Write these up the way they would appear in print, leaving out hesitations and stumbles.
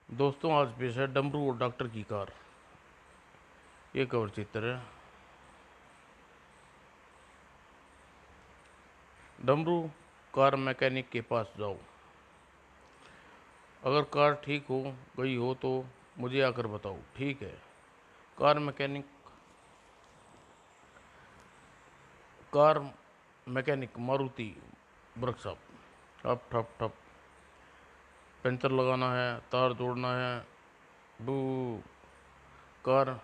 दोस्तों, आज पेश है डमरू और डॉक्टर की कार। ये कवर चित्र है। डमरू, कार मैकेनिक के पास जाओ। अगर कार ठीक हो गई हो तो मुझे आकर बताओ। ठीक है। Car mechanic car mechanic Maruti workshop. ठप ठप ठप। पंचर लगाना है, तार जोड़ना है। बू। कार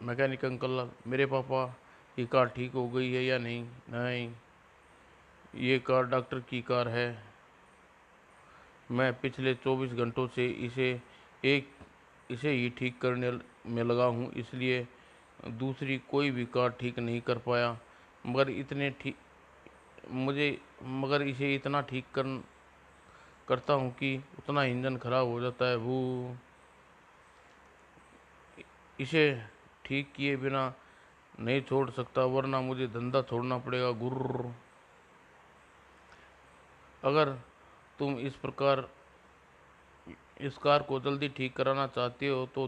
मैकेनिक अंकल, मेरे पापा की कार ठीक हो गई है या नहीं? नहीं, ये कार डॉक्टर की कार है। मैं पिछले 24 घंटों से इसे ही ठीक करने में लगा हूँ, इसलिए दूसरी कोई भी कार ठीक नहीं कर पाया। मगर इतने ठीक मुझे मगर इसे इतना करता हूँ कि उतना इंजन खराब हो जाता है। वो इसे ठीक किए बिना नहीं छोड़ सकता, वरना मुझे धंधा छोड़ना पड़ेगा। गुर्र। अगर तुम इस कार को जल्दी ठीक कराना चाहते हो तो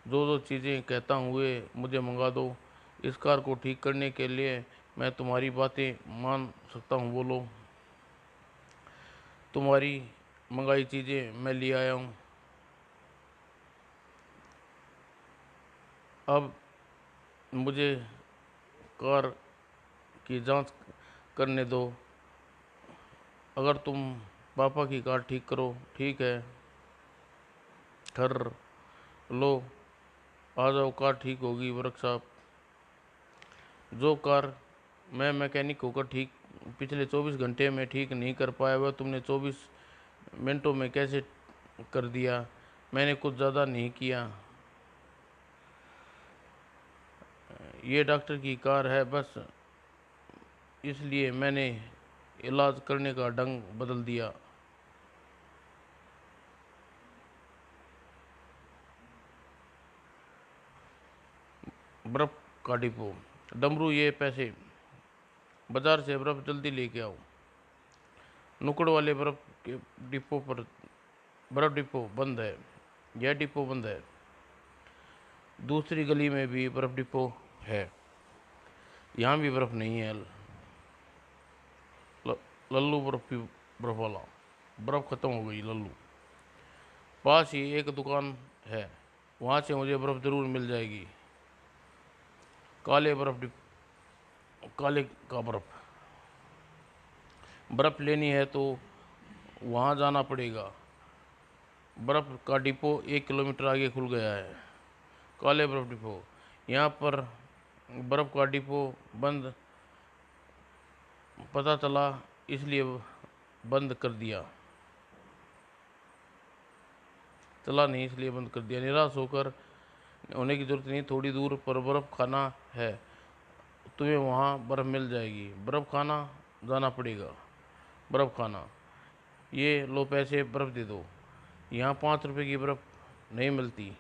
जो चीज़ें कहता हूँ वे मुझे मंगा दो। इस कार को ठीक करने के लिए मैं तुम्हारी बातें मान सकता हूँ। बोलो। तुम्हारी मंगाई चीज़ें मैं ले आया हूँ। अब मुझे कार की जांच करने दो। अगर तुम पापा की कार ठीक करो। ठीक है। ठर लो, आ जाओ, कार ठीक होगी। वर्कशॉप। जो कार मैं मैकेनिक होकर ठीक पिछले 24 घंटे में ठीक नहीं कर पाया, वह तुमने 24 मिनटों में कैसे कर दिया? मैंने कुछ ज़्यादा नहीं किया। ये डॉक्टर की कार है, बस इसलिए मैंने इलाज करने का ढंग बदल दिया। बर्फ़ का डिपो। डमरू, ये पैसे। बाजार से बर्फ़ जल्दी लेके आओ। नुक्कड़ वाले बर्फ़ डिपो बंद है। यह डिपो बंद है। दूसरी गली में भी बर्फ़ डिपो है, यहाँ भी बर्फ़ नहीं है। लल्लू बर्फ़ वाला। बर्फ़ ख़त्म हो गई लल्लू। पास ही एक दुकान है, वहाँ से मुझे बर्फ़ ज़रूर मिल जाएगी। काले का बर्फ़। बर्फ़ लेनी है तो वहाँ जाना पड़ेगा। बर्फ़ का डिपो 1 किलोमीटर आगे खुल गया है। काले बर्फ़ डिपो। यहाँ पर बर्फ़ का डिपो बंद पता चला, इसलिए बंद कर दिया। चला नहीं इसलिए बंद कर दिया। निराश होकर होने की ज़रूरत नहीं, थोड़ी दूर पर बर्फ़ खाना है, तुम्हें वहाँ बर्फ़ मिल जाएगी। बर्फ़ खाना जाना पड़ेगा। बर्फ़ खाना। ये लो पैसे, बर्फ़ दे दो। यहाँ 5 रुपए की बर्फ़ नहीं मिलती,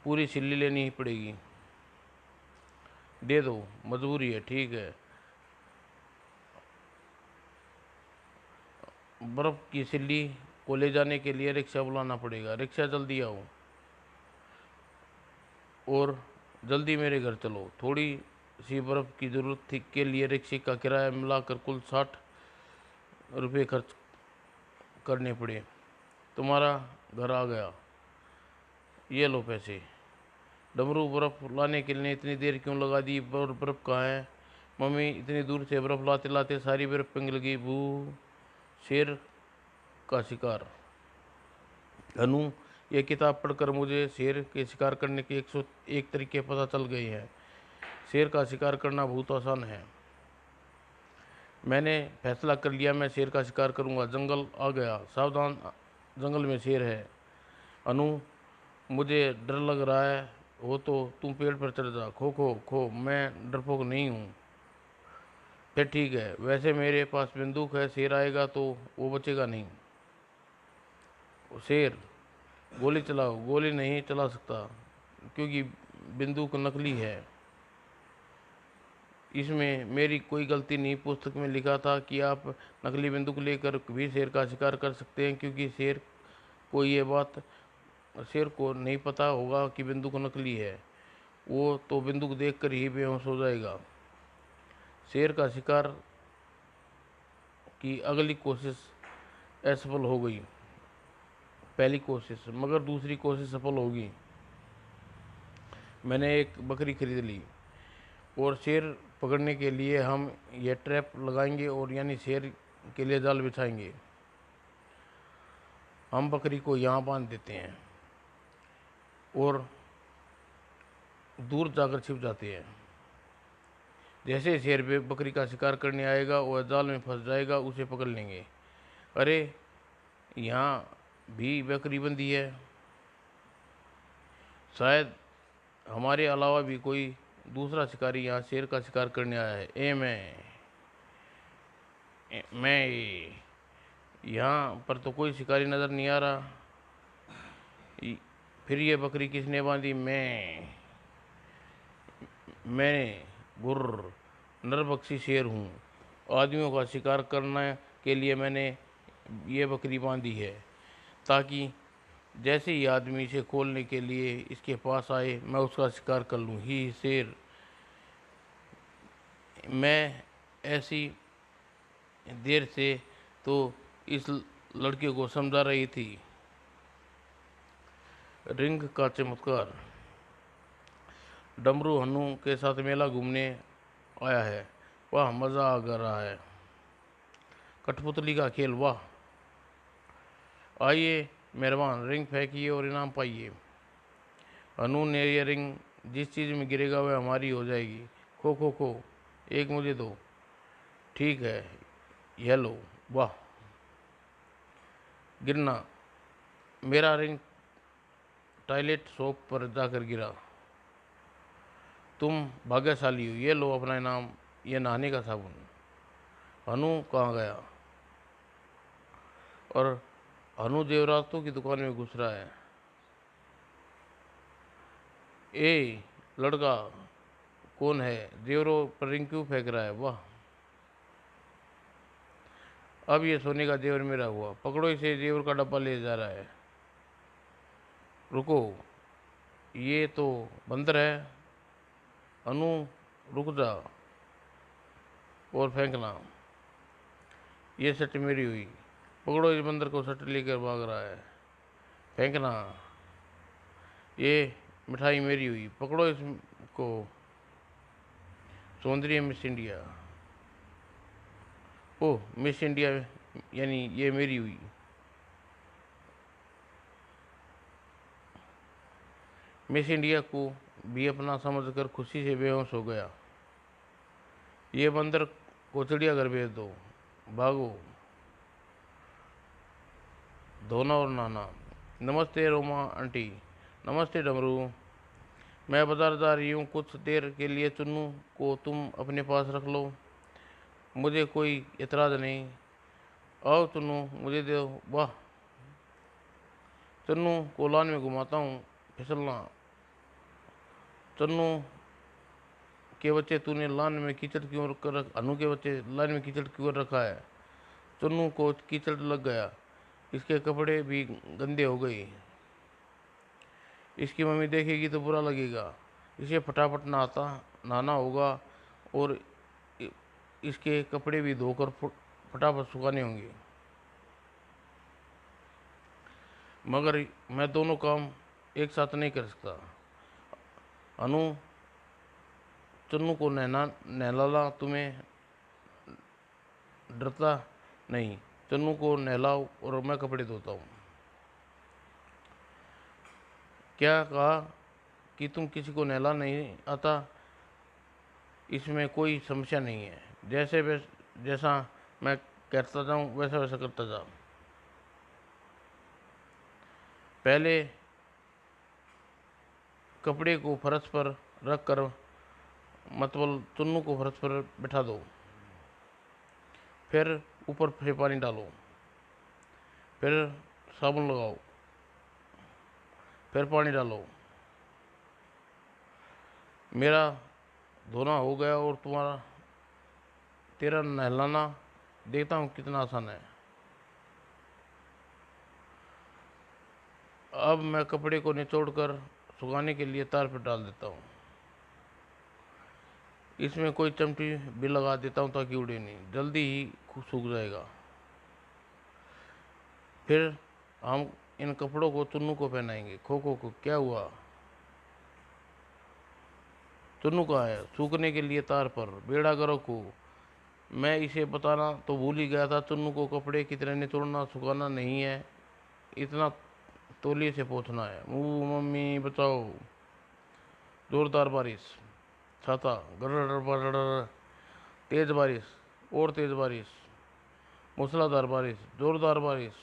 पूरी सिल्ली लेनी ही पड़ेगी। दे दो, मजबूरी है। ठीक है। बर्फ़ की सिल्ली को ले जाने के लिए रिक्शा बुलाना पड़ेगा। रिक्शा, जल्दी आओ और जल्दी मेरे घर चलो। थोड़ी सी बर्फ़ की ज़रूरत थी के लिए रिक्शे का किराया मिलाकर कुल 60 रुपये खर्च करने पड़े। तुम्हारा घर आ गया, ये लो पैसे। डमरू, बर्फ़ लाने के लिए इतनी देर क्यों लगा दी? बर्फ़ कहाँ है? मम्मी, इतनी दूर से बर्फ़ लाते लाते सारी बर्फ़ पिघल गई। बू। शेर का शिकार। अनु, ये किताब पढ़कर मुझे शेर के शिकार करने के 101 तरीके पता चल गए हैं। शेर का शिकार करना बहुत आसान है। मैंने फैसला कर लिया, मैं शेर का शिकार करूंगा। जंगल आ गया, सावधान, जंगल में शेर है। अनु, मुझे डर लग रहा है हो तो तुम पेड़ पर चढ़ जा। खो खो खो, मैं डरपोक नहीं हूँ। फिर ठीक है, वैसे मेरे पास बंदूक है, शेर आएगा तो वो बचेगा नहीं। शेर, गोली चलाओ। गोली नहीं चला सकता क्योंकि बंदूक नकली है। इसमें मेरी कोई गलती नहीं। पुस्तक में लिखा था कि आप नकली बंदूक लेकर भी शेर का शिकार कर सकते हैं, क्योंकि शेर को ये बात शेर को नहीं पता होगा कि बंदूक नकली है, वो तो बंदूक देखकर ही बेहोश हो जाएगा। शेर का शिकार की अगली कोशिश असफल हो गई। पहली कोशिश, मगर दूसरी कोशिश सफल होगी। मैंने एक बकरी खरीद ली और शेर पकड़ने के लिए हम ये ट्रैप लगाएंगे, और यानी शेर के लिए जाल बिछाएंगे। हम बकरी को यहाँ बांध देते हैं और दूर जाकर छिप जाते हैं। जैसे शेर बकरी का शिकार करने आएगा, वह जाल में फंस जाएगा, उसे पकड़ लेंगे। अरे, यहाँ भी बकरी बंधी है, शायद हमारे अलावा भी कोई दूसरा शिकारी यहाँ शेर का शिकार करने आया है। मैं यहाँ पर तो कोई शिकारी नज़र नहीं आ रहा। फिर ये बकरी किसने बांधी? मैं गुर्र नरबख्शी शेर हूँ। आदमियों का शिकार करने के लिए मैंने ये बकरी बांधी है, ताकि जैसे ही आदमी इसे खोलने के लिए इसके पास आए, मैं उसका शिकार कर लूँ। ही शेर, मैं ऐसी देर से तो इस लड़के को समझा रही थी। रिंग का चमत्कार। डमरू हन्नू के साथ मेला घूमने आया है। वाह, मज़ा आ रहा है। कठपुतली का खेल, वाह। आइए मेहरबान, रिंग फेंकिए और इनाम पाइए। हन्नू ने ये रिंग जिस चीज़ में गिरेगा वह हमारी हो जाएगी। खो खो खो, एक मुझे दो। ठीक है, यह लो। वाह। गिरना, मेरा रिंग टॉयलेट सोप पर जाकर गिरा। तुम भाग्यशाली हो, ये लो अपना इनाम, ये नहाने का साबुन। हनु कहाँ गया? और हनु जेवरातों की दुकान में घुस रहा है। ए लड़का, कौन है? जेवरों पर रिंग क्यों फेंक रहा है? वाह, अब ये सोने का जेवर मेरा हुआ। पकड़ो इसे, जेवर का डब्बा ले जा रहा है। रुको, ये तो बंदर है। अनु, रुक जा और फेंकना। ये सट मेरी हुई। पकड़ो इस बंदर को, सट लेकर भाग रहा है। फेंकना। ये मिठाई मेरी हुई। पकड़ो इसको। सौंदर्य मिस इंडिया। ओह, मिस इंडिया, यानी ये मेरी हुई। मिस इंडिया को भी अपना समझकर खुशी से बेहोश हो गया। ये बंदर को चिड़ियाघर भेज दो। भागो, धोना और नहाना। नमस्ते रोमा आंटी। नमस्ते डमरू। मैं बाजार जा रही हूँ, कुछ देर के लिए चुन्नू को तुम अपने पास रख लो। मुझे कोई एतराज़ नहीं। आओ चुन्नू, मुझे दो। वाह। चुन्नू को लान में घुमाता हूँ, फिसलना। चुन्नू के बच्चे, तूने लान में कीचड़ क्यों कर अनु के बच्चे, लान में कीचड़ क्यों रखा है? चुन्नू को कीचड़ लग गया, इसके कपड़े भी गंदे हो गए। इसकी मम्मी देखेगी तो बुरा लगेगा। इसे फटाफट नहाना होगा और इसके कपड़े भी धोकर फटाफट सुखाने होंगे। मगर मैं दोनों काम एक साथ नहीं कर सकता। अनु, चन्नू को नहलाना, तुम्हें डरता नहीं? चन्नू को नहलाओ और मैं कपड़े धोता हूँ। क्या कहा कि तुम किसी को नहला नहीं आता? इसमें कोई समस्या नहीं है। जैसा मैं करता जाऊँ वैसा वैसा करता जाऊँ। पहले कपड़े को फर्श पर रख कर, मतलब चुन्नू को फर्श पर बिठा दो। फिर ऊपर से पानी डालो। फिर साबुन लगाओ। फिर पानी डालो। मेरा धोना हो गया और तेरा नहलाना देखता हूँ कितना आसान है। अब मैं कपड़े को निचोड़कर सुखाने के लिए तार पर डाल देता हूँ। इसमें कोई चमटी भी लगा देता हूँ ताकि उड़े नहीं, जल्दी ही सूख जाएगा। फिर हम इन कपड़ों को चुन्नू को पहनाएंगे। खोखो को क्या हुआ? चुन्नू कहाँ है? सूखने के लिए तार पर। बेड़ा गर्क को मैं इसे बताना तो भूल ही गया था। चुन्नू को कपड़े की तरह निचोड़ना सुखाना नहीं है, इतना तौलिए से पोंछना है। मुँह मम्मी बचाओ। जोरदार बारिश। छाता। गड़र। तेज बारिश। और तेज बारिश। मूसलाधार बारिश। जोरदार बारिश।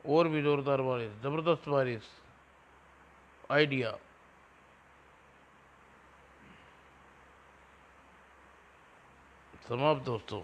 और भी जोरदार बारिश। जबरदस्त बारिश। आइडिया। समाप्त दोस्तों।